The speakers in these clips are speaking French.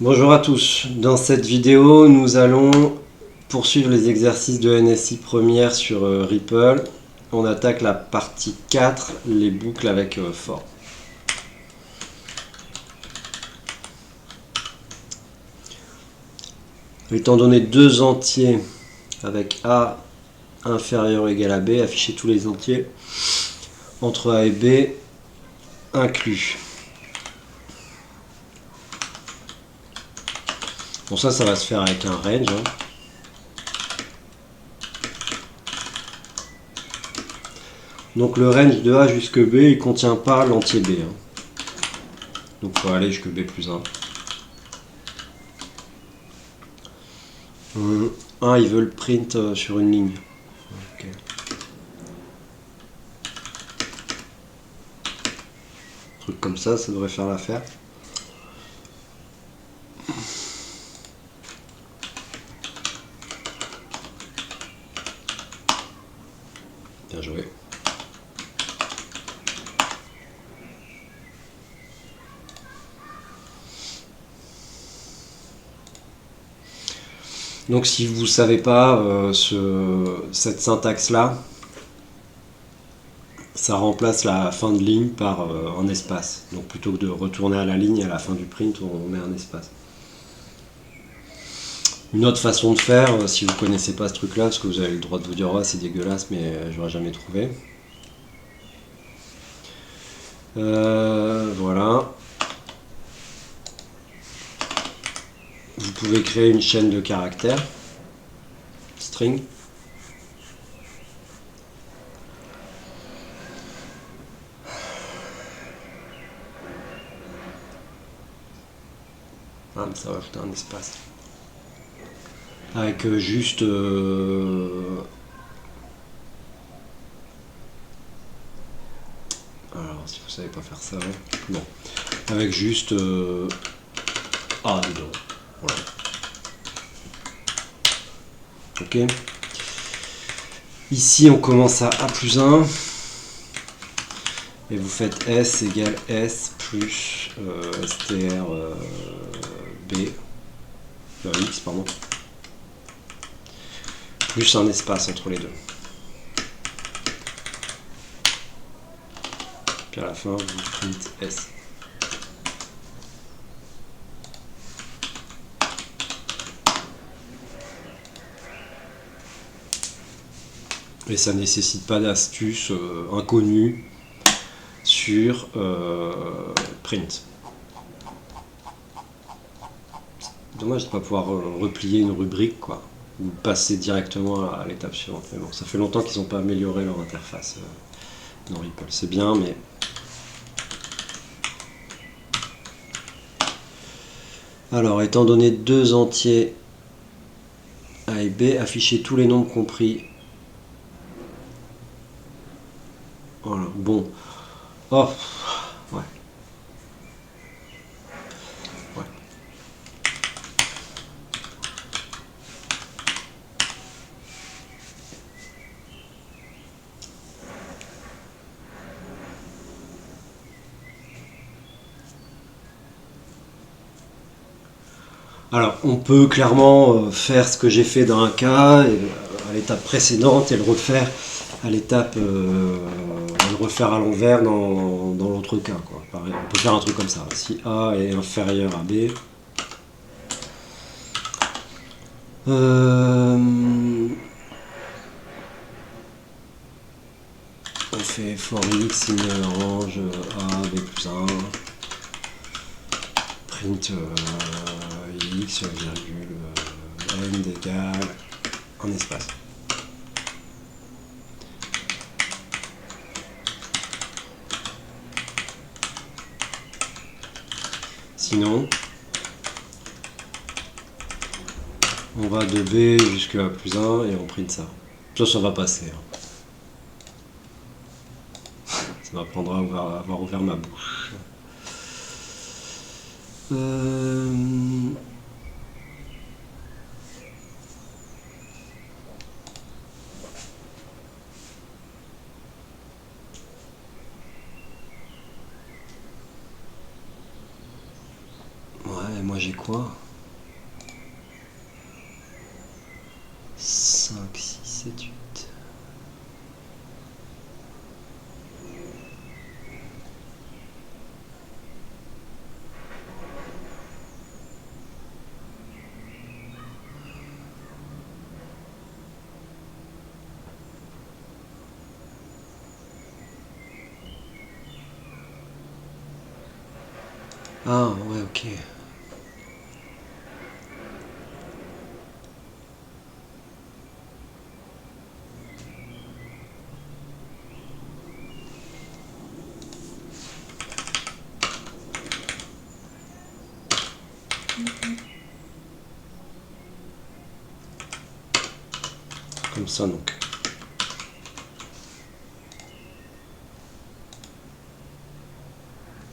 Bonjour à tous, dans cette vidéo nous allons poursuivre les exercices de NSI première sur Ripple. On attaque la partie 4, les boucles avec for. Étant donné deux entiers avec A inférieur ou égal à B, afficher tous les entiers entre A et B inclus. Bon, ça va se faire avec un range. Donc le range de A jusque B, il ne contient pas l'entier B. Donc il faut aller jusque B plus 1. 1, il veut le print sur une ligne. Okay. Un truc comme ça devrait faire l'affaire. Bien joué. Donc si vous ne savez pas cette syntaxe-là, ça remplace la fin de ligne par un espace. Donc plutôt que de retourner à la ligne, à la fin du print, on met un espace. Une autre façon de faire, si vous ne connaissez pas ce truc-là, parce que vous avez le droit de vous dire « c'est dégueulasse, mais j'aurais jamais trouvé ». Voilà. Vous pouvez créer une chaîne de caractères, string. Ah, mais ça va ajouter un espace. Avec juste... Alors, si vous savez pas faire ça, bon. Avec juste... A dedans. Voilà. Ok. Ici, on commence à A plus 1. Et vous faites S égale S plus str B. X, pardon. Plus un espace entre les deux. Puis à la fin, vous print S. Et ça ne nécessite pas d'astuce inconnue sur print. Dommage de ne pas pouvoir replier une rubrique, quoi, ou passer directement à l'étape suivante. Mais bon, ça fait longtemps qu'ils n'ont pas amélioré leur interface dans Ripple. C'est bien, mais... Alors, étant donné deux entiers A et B, afficher tous les nombres compris. Voilà, bon. Oh, ouais. Ouais. Alors, on peut clairement faire ce que j'ai fait dans un cas, à l'étape précédente, et le refaire à l'étape, le refaire à l'envers dans l'autre cas, quoi. Pareil, on peut faire un truc comme ça. Si A est inférieur à B, on fait for x in range A B plus 1, print x virgule n égale un espace. Sinon, on va de B jusqu'à plus 1 et on print ça. Ça va passer. Ça m'apprendra à avoir ouvert ma bouche. Ouais, moi j'ai quoi? 5, 6, 7, 8. Ah ouais, ok. Comme ça donc.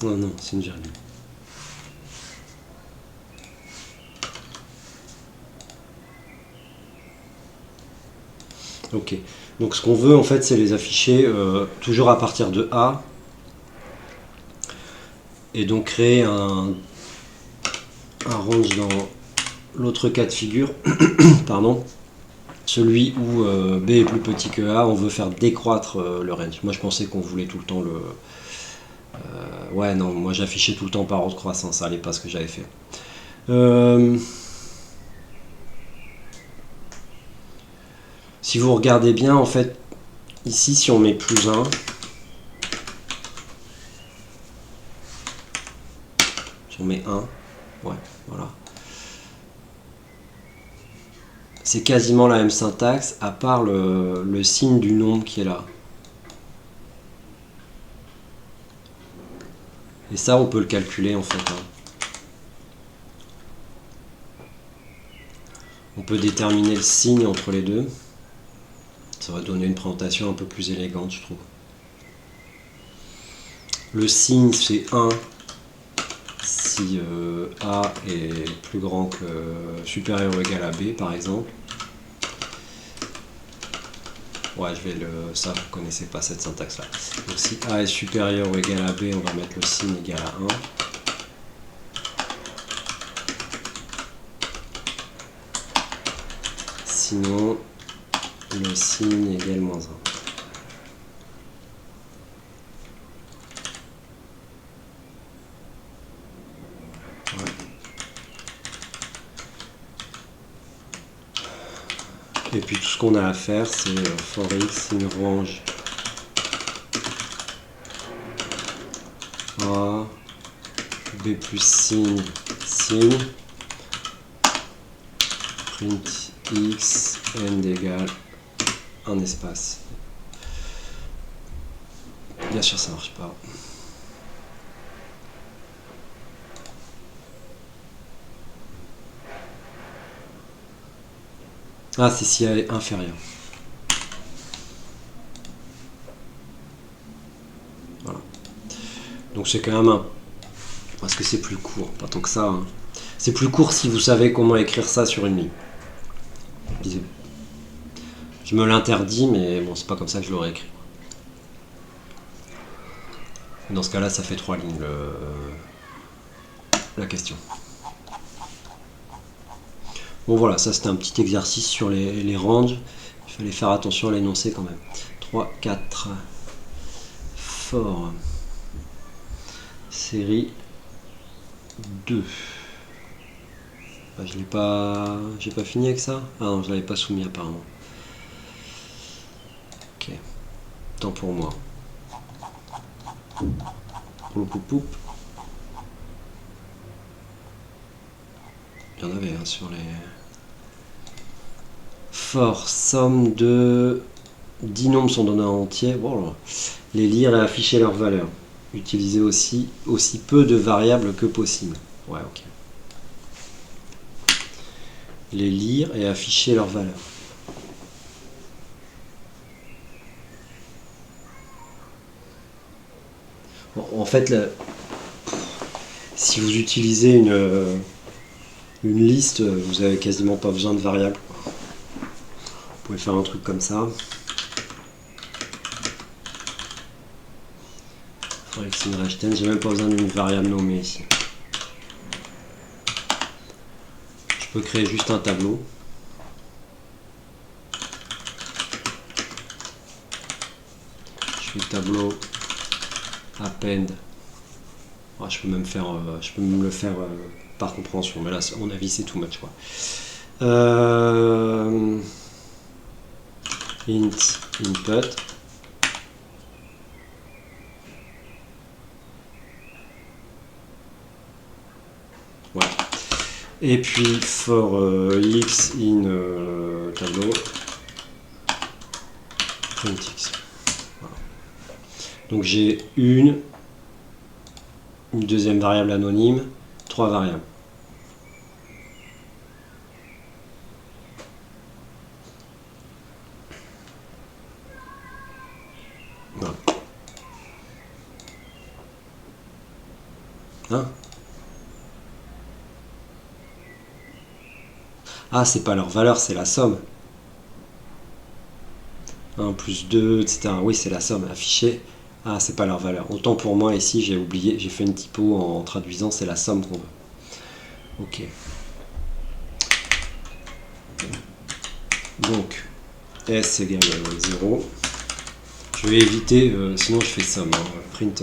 Non, non, c'est une virgule. Ok. Donc ce qu'on veut en fait c'est les afficher toujours à partir de A. Et donc créer un range dans l'autre cas de figure. Pardon. Celui où B est plus petit que A, on veut faire décroître le range. Moi je pensais qu'on voulait tout le temps le... ouais non, moi j'affichais tout le temps par ordre croissant, ça allait pas ce que j'avais fait. Si vous regardez bien, en fait, ici si on met plus 1, si on met 1, ouais, voilà. C'est quasiment la même syntaxe, à part le signe du nombre qui est là. Et ça, on peut le calculer en fait. On peut déterminer le signe entre les deux. Ça va donner une présentation un peu plus élégante, je trouve. Le signe, c'est 1 si A est plus grand que supérieur ou égal à B, par exemple. Ouais, je vais le... ça, vous ne connaissez pas cette syntaxe-là. Donc si A est supérieur ou égal à B, on va mettre le signe égal à 1. Sinon, le signe égale moins 1. Et puis tout ce qu'on a à faire, c'est for x in range A, B plus signe, signe, print x, n égale un espace. Bien sûr, ça marche pas. Ah, c'est si elle est inférieure. Voilà. Donc c'est quand même un... parce que c'est plus court, pas tant que ça. Hein. C'est plus court si vous savez comment écrire ça sur une ligne. Je me l'interdis, mais bon, c'est pas comme ça que je l'aurais écrit. Dans ce cas-là, ça fait 3 lignes la question. Bon voilà, ça c'était un petit exercice sur les ranges. Il fallait faire attention à l'énoncé quand même. 3, 4. For. Série 2. Ah, je l'ai pas... J'ai pas fini avec ça? Ah non, je l'avais pas soumis apparemment. Ok. Tant pour moi. Poup, poup, poup. Il y en avait hein, sur les... For, somme de 10 nombres sont donnés en entier. Bon, les lire et afficher leurs valeurs. Utiliser aussi peu de variables que possible. Ouais, ok. Les lire et afficher leurs valeurs. Bon, en fait, là, si vous utilisez une liste, vous avez quasiment pas besoin de variables. Vous pouvez faire un truc comme ça. For x in range 10, j'ai même pas besoin d'une variable nommée ici. peux créer juste un tableau. Je fais tableau append. Oh, je peux même faire, je peux même le faire par compréhension, mais là, à mon avis, c'est too much, quoi. Int input. Voilà. Et puis for x in tableau print x. Voilà. Donc j'ai une deuxième variable anonyme, 3 variables. Voilà. Hein? Ah, c'est pas leur valeur, c'est la somme. 1 plus 2, etc. Oui, c'est la somme affichée. Ah, c'est pas leur valeur. Autant pour moi, ici, j'ai oublié, j'ai fait une typo en traduisant, c'est la somme qu'on veut. Ok. Donc, s égale 0. Je vais éviter, sinon je fais somme. Hein. Print,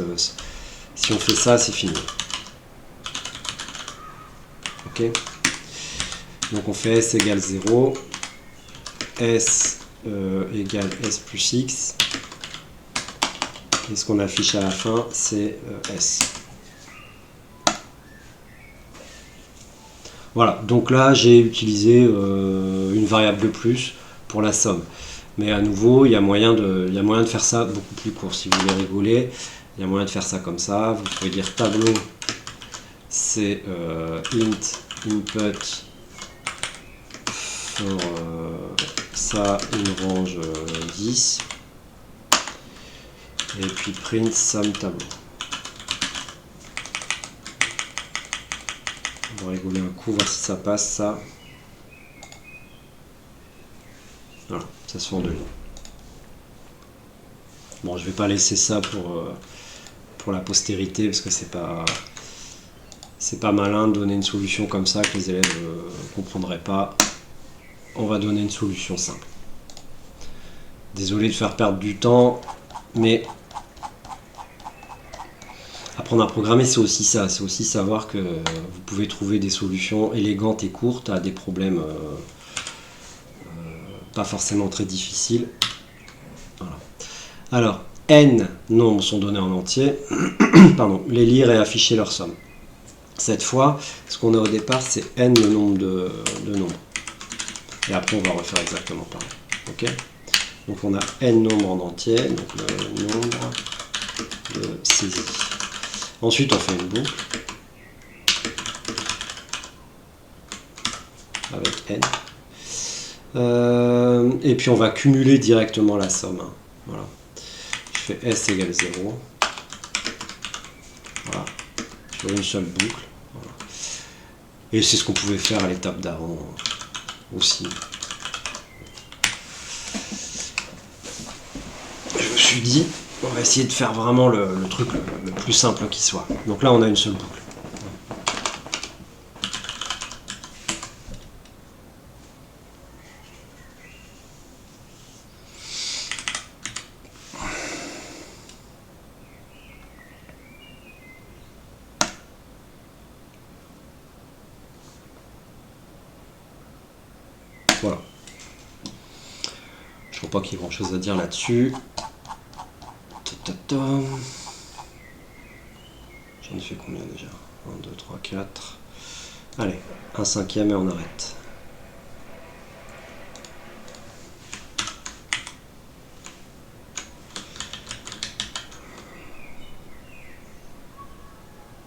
si on fait ça, c'est fini. Ok. Donc on fait s égale 0. S égale s plus x. Et ce qu'on affiche à la fin, c'est s. Voilà, donc là j'ai utilisé une variable de plus pour la somme. Mais à nouveau, il y a moyen de faire ça beaucoup plus court. Si vous voulez rigoler, il y a moyen de faire ça comme ça. Vous pouvez dire tableau, c'est int input for ça une range 10. Et puis print sum tableau. On va rigoler un coup, voir si ça passe ça. Voilà, ça se fait en 2 lignes. Bon, je vais pas laisser ça pour la postérité parce que c'est pas malin de donner une solution comme ça que les élèves ne comprendraient pas. On va donner une solution simple. Désolé de faire perdre du temps, mais apprendre à programmer, c'est aussi ça. C'est aussi savoir que vous pouvez trouver des solutions élégantes et courtes à des problèmes pas forcément très difficiles. Voilà. Alors, n nombres sont donnés en entier. Pardon, les lire et afficher leur somme. Cette fois, ce qu'on a au départ, c'est n le nombre de nombres. Et après, on va refaire exactement pareil. Ok ? Donc, on a n nombres en entier, donc le nombre de saisie. Ensuite, on fait une boucle avec n. Et puis, on va cumuler directement la somme. Hein. Voilà. Je fais s égale 0. Voilà. Sur une seule boucle. Voilà. Et c'est ce qu'on pouvait faire à l'étape d'avant aussi. Je me suis dit, on va essayer de faire vraiment le truc le plus simple qui soit. Donc là, on a une seule boucle. Voilà. Je ne vois pas qu'il y ait grand chose à dire là-dessus. J'en ai fait combien déjà? 1, 2, 3, 4. Allez, un cinquième et on arrête.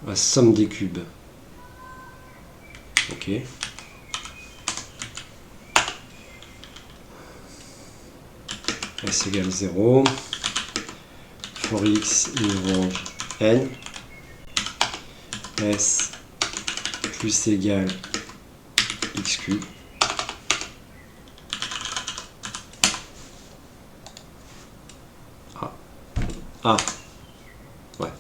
La somme des cubes. Ok. S égale 0. For x, une range n. S plus égale x cube. Ah. Ouais.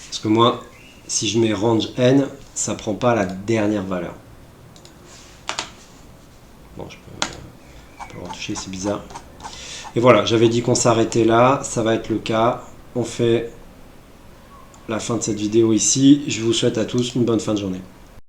Parce que moi, si je mets range n, ça prend pas la dernière valeur. Bon, je peux le retoucher, c'est bizarre. Et voilà, j'avais dit qu'on s'arrêtait là, ça va être le cas. On fait la fin de cette vidéo ici. Je vous souhaite à tous une bonne fin de journée.